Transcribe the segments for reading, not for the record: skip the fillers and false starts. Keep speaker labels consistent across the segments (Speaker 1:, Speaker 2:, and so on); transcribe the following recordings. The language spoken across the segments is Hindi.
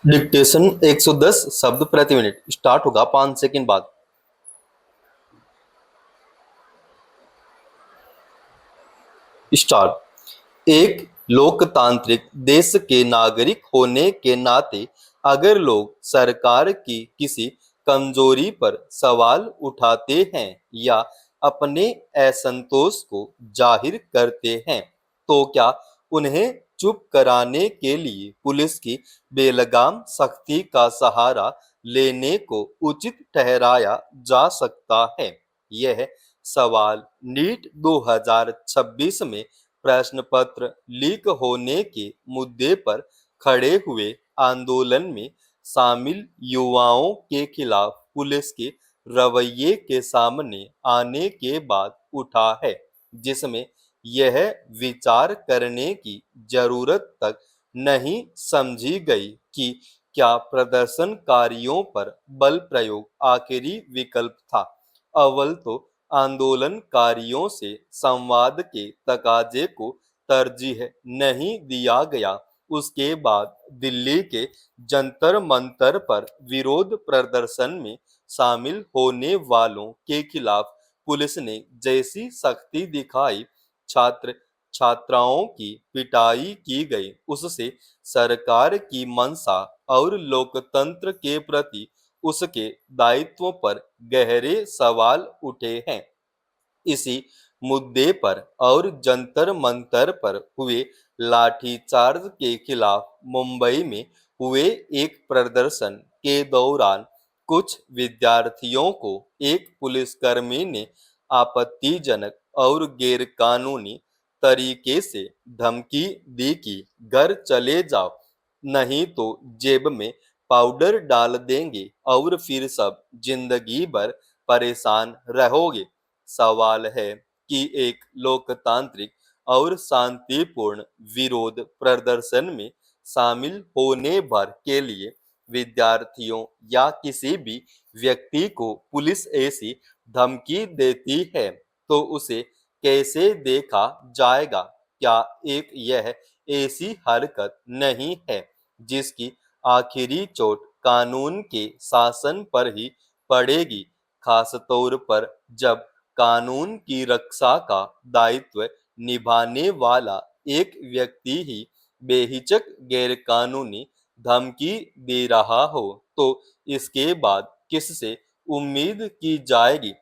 Speaker 1: डिक्टेशन 110 शब्द प्रति मिनट स्टार्ट होगा 5 सेकंड बाद। स्टार्ट। एक लोकतांत्रिक देश के नागरिक होने के नाते अगर लोग सरकार की किसी कमजोरी पर सवाल उठाते हैं या अपने असंतोष को जाहिर करते हैं तो क्या उन्हें चुप कराने के लिए पुलिस की बेलगाम सख्ती का सहारा लेने को उचित ठहराया जा सकता है? यह सवाल नीट 2026 में प्रश्न पत्र लीक होने के मुद्दे पर खड़े हुए आंदोलन में शामिल युवाओं के खिलाफ पुलिस के रवैये के सामने आने के बाद उठा है, जिसमें यह विचार करने की जरूरत तक नहीं समझी गई कि क्या प्रदर्शनकारियों पर बल प्रयोग आखिरी विकल्प था। अव्वल तो आंदोलनकारियों से संवाद के तकाजे को तरजीह नहीं दिया गया। उसके बाद दिल्ली के जंतर मंतर पर विरोध प्रदर्शन में शामिल होने वालों के खिलाफ पुलिस ने जैसी सख्ती दिखाई, छात्र छात्राओं की पिटाई की गई, उससे सरकार की मंशा और लोकतंत्र के प्रति उसके दायित्व पर गहरे सवाल उठे हैं। इसी मुद्दे पर और जंतर मंतर पर हुए लाठीचार्ज के खिलाफ मुंबई में हुए एक प्रदर्शन के दौरान कुछ विद्यार्थियों को एक पुलिसकर्मी ने आपत्तिजनक और गैरकानूनी तरीके से धमकी दी कि घर चले जाओ, नहीं तो जेब में पाउडर डाल देंगे और फिर सब जिंदगी भर परेशान रहोगे। सवाल है कि एक लोकतांत्रिक और शांतिपूर्ण विरोध प्रदर्शन में शामिल होने भर के लिए विद्यार्थियों या किसी भी व्यक्ति को पुलिस ऐसी धमकी देती है तो उसे कैसे देखा जाएगा? क्या एक यह ऐसी हरकत नहीं है जिसकी आखिरी चोट कानून के शासन पर ही पड़ेगी, खासतौर पर जब कानून की रक्षा का दायित्व निभाने वाला एक व्यक्ति ही बेहिचक गैरकानूनी धमकी दे रहा हो? तो इसके बाद किससे उम्मीद की जाएगी?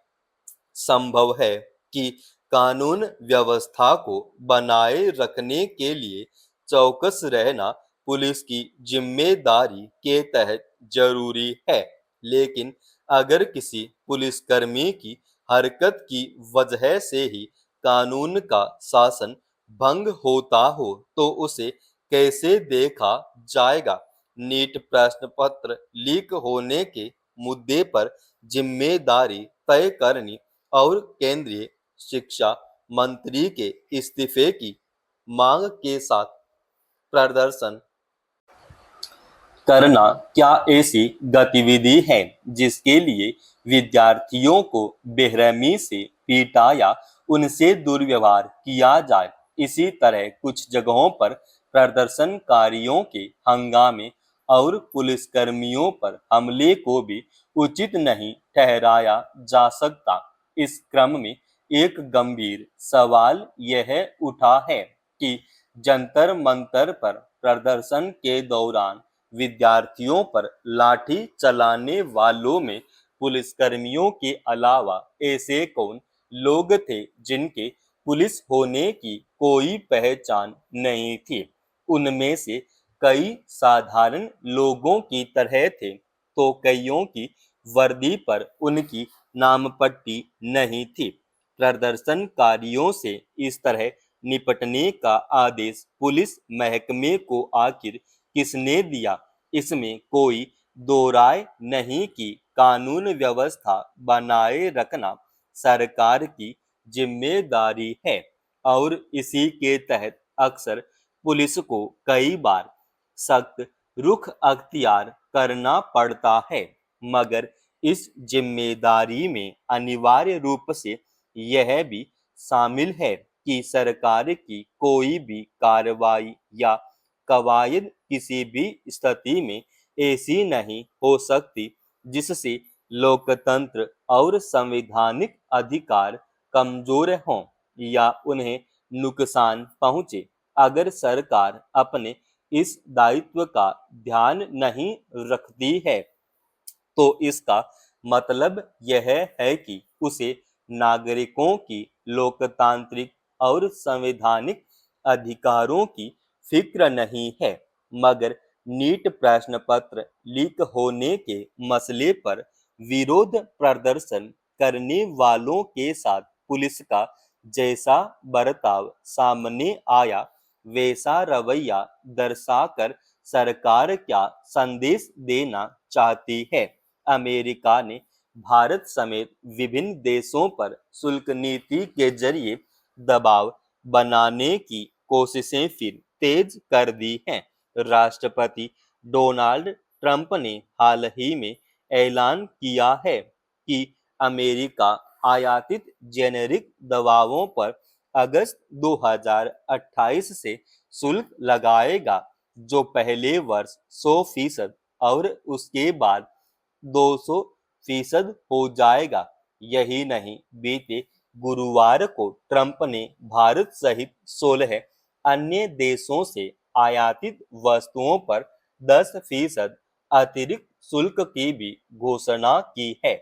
Speaker 1: संभव है कि कानून व्यवस्था को बनाए रखने के लिए चौकस रहना पुलिस की जिम्मेदारी के तहत जरूरी है, लेकिन अगर किसी पुलिसकर्मी की हरकत की वजह से ही कानून का शासन भंग होता हो तो उसे कैसे देखा जाएगा? नीट प्रश्न पत्र लीक होने के मुद्दे पर जिम्मेदारी तय करनी और केंद्रीय शिक्षा मंत्री के इस्तीफे की मांग के साथ प्रदर्शन करना क्या ऐसी गतिविधि है जिसके लिए विद्यार्थियों को बेरहमी से पीटा या उनसे दुर्व्यवहार किया जाए? इसी तरह कुछ जगहों पर प्रदर्शनकारियों के हंगामे और पुलिसकर्मियों पर हमले को भी उचित नहीं ठहराया जा सकता। इस क्रम में एक गंभीर सवाल यह उठा है कि जंतर मंतर पर प्रदर्शन के दौरान विद्यार्थियों पर लाठी चलाने वालों में पुलिसकर्मियों के अलावा ऐसे कौन लोग थे जिनके पुलिस होने की कोई पहचान नहीं थी? उनमें से कई साधारण लोगों की तरह थे, तो कईयों की वर्दी पर उनकी नामपट्टी नहीं थी। प्रदर्शनकारियों से इस तरह निपटने का आदेश पुलिस महकमे को आखिर किसने दिया? इसमें कोई दो राय नहीं कि कानून व्यवस्था बनाए रखना सरकार की जिम्मेदारी है और इसी के तहत अक्सर पुलिस को कई बार सख्त रुख अख्तियार करना पड़ता है, मगर इस जिम्मेदारी में अनिवार्य रूप से यह भी शामिल है कि सरकार की कोई भी कार्रवाई या कवायद किसी भी स्थिति में ऐसी नहीं हो सकती जिससे लोकतंत्र और संवैधानिक अधिकार कमजोर हों या उन्हें नुकसान पहुंचे। अगर सरकार अपने इस दायित्व का ध्यान नहीं रखती है तो इसका मतलब यह है कि उसे नागरिकों की लोकतांत्रिक और संवैधानिक अधिकारों की फिक्र नहीं है। मगर नीट प्रश्न पत्र लीक होने के मसले पर विरोध प्रदर्शन करने वालों के साथ पुलिस का जैसा बर्ताव सामने आया, वैसा रवैया दर्शाकर सरकार क्या संदेश देना चाहती है। अमेरिका ने भारत समेत विभिन्न देशों पर शुल्क नीति के जरिए दबाव बनाने की कोशिशें फिर तेज कर दी हैं। राष्ट्रपति डोनाल्ड ट्रंप ने हाल ही में ऐलान किया है कि अमेरिका आयातित जेनेरिक दवाओं पर अगस्त 2028 से शुल्क लगाएगा, जो पहले वर्ष 100% और उसके बाद 200% हो जाएगा। यही नहीं, बीते गुरुवार को ट्रंप ने भारत सहित 16 अन्य देशों से आयातित वस्तुओं पर 10% अतिरिक्त शुल्क की भी घोषणा की है।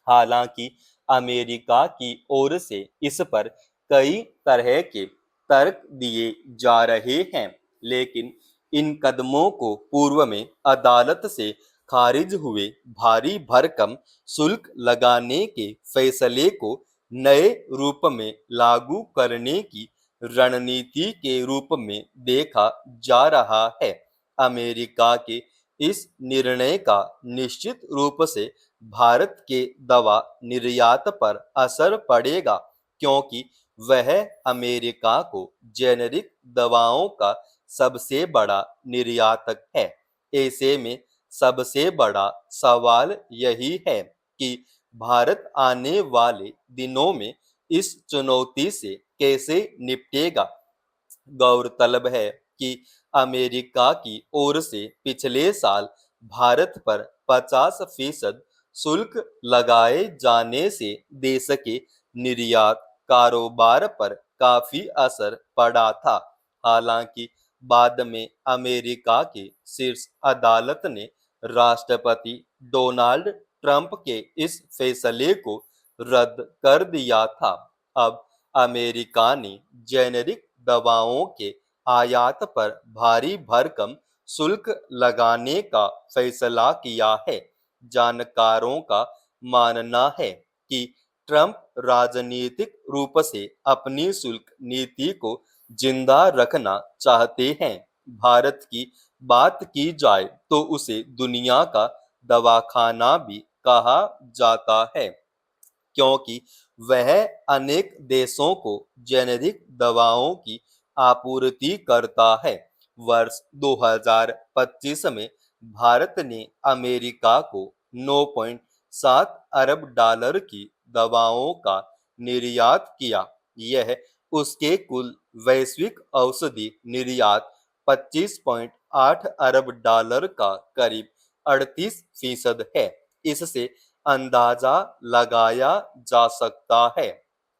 Speaker 1: हालांकि अमेरिका की ओर से इस पर कई तरह के तर्क दिए जा रहे हैं, लेकिन इन कदमों को पूर्व में अदालत से खारिज हुए भारी भरकम शुल्क लगाने के फैसले को नए रूप में लागू करने की रणनीति के रूप में देखा जा रहा है। अमेरिका के इस निर्णय का निश्चित रूप से भारत के दवा निर्यात पर असर पड़ेगा, क्योंकि वह अमेरिका को जेनेरिक दवाओं का सबसे बड़ा निर्यातक है। ऐसे में सबसे बड़ा सवाल यही है कि भारत आने वाले दिनों में इस चुनौती से कैसे निपटेगा। गौरतलब है कि अमेरिका की ओर से पिछले साल भारत पर 50% शुल्क लगाए जाने से देश के निर्यात कारोबार पर काफी असर पड़ा था। हालांकि बाद में अमेरिका की शीर्ष अदालत ने राष्ट्रपति डोनाल्ड ट्रंप के इस फैसले को रद्द कर दिया था। अब अमेरिका ने जेनेरिक दवाओं के आयात पर भारी भरकम शुल्क लगाने का फैसला किया है। जानकारों का मानना है कि ट्रंप राजनीतिक रूप से अपनी शुल्क नीति को जिंदा रखना चाहते हैं। भारत की बात की जाए तो उसे दुनिया का दवाखाना भी कहा जाता है, क्योंकि वह अनेक देशों को जेनेरिक दवाओं की आपूर्ति करता है। वर्ष 2025 में भारत ने अमेरिका को 9.7 अरब डॉलर की दवाओं का निर्यात किया। यह उसके कुल वैश्विक औषधि निर्यात 25.8 अरब डॉलर का करीब 38% है। इससे अंदाजा लगाया जा सकता है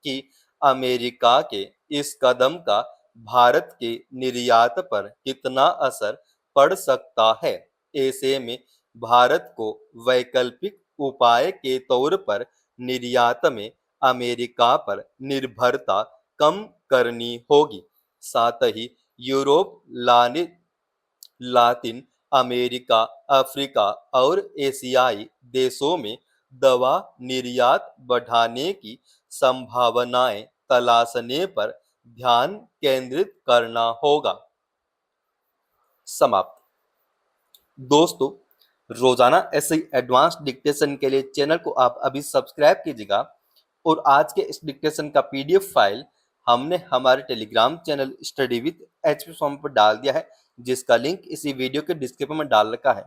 Speaker 1: कि अमेरिका के इस कदम का भारत के निर्यात पर कितना असर पड़ सकता है। ऐसे में भारत को वैकल्पिक उपाय के तौर पर निर्यात में अमेरिका पर निर्भरता कम करनी होगी। साथ ही यूरोप, लातिन अमेरिका, अफ्रीका और एशियाई देशों में दवा निर्यात बढ़ाने की संभावनाएं तलाशने पर ध्यान केंद्रित करना होगा। समाप्त। दोस्तों, रोजाना ऐसे ही एडवांस डिक्टेशन के लिए चैनल को आप अभी सब्सक्राइब कीजिएगा और आज के इस डिक्टेशन का पीडीएफ फाइल हमने हमारे Telegram channel study with HP form पर डाल दिया है, जिसका लिंक इसी वीडियो के डिस्क्रिप्शन में डाल रखा है।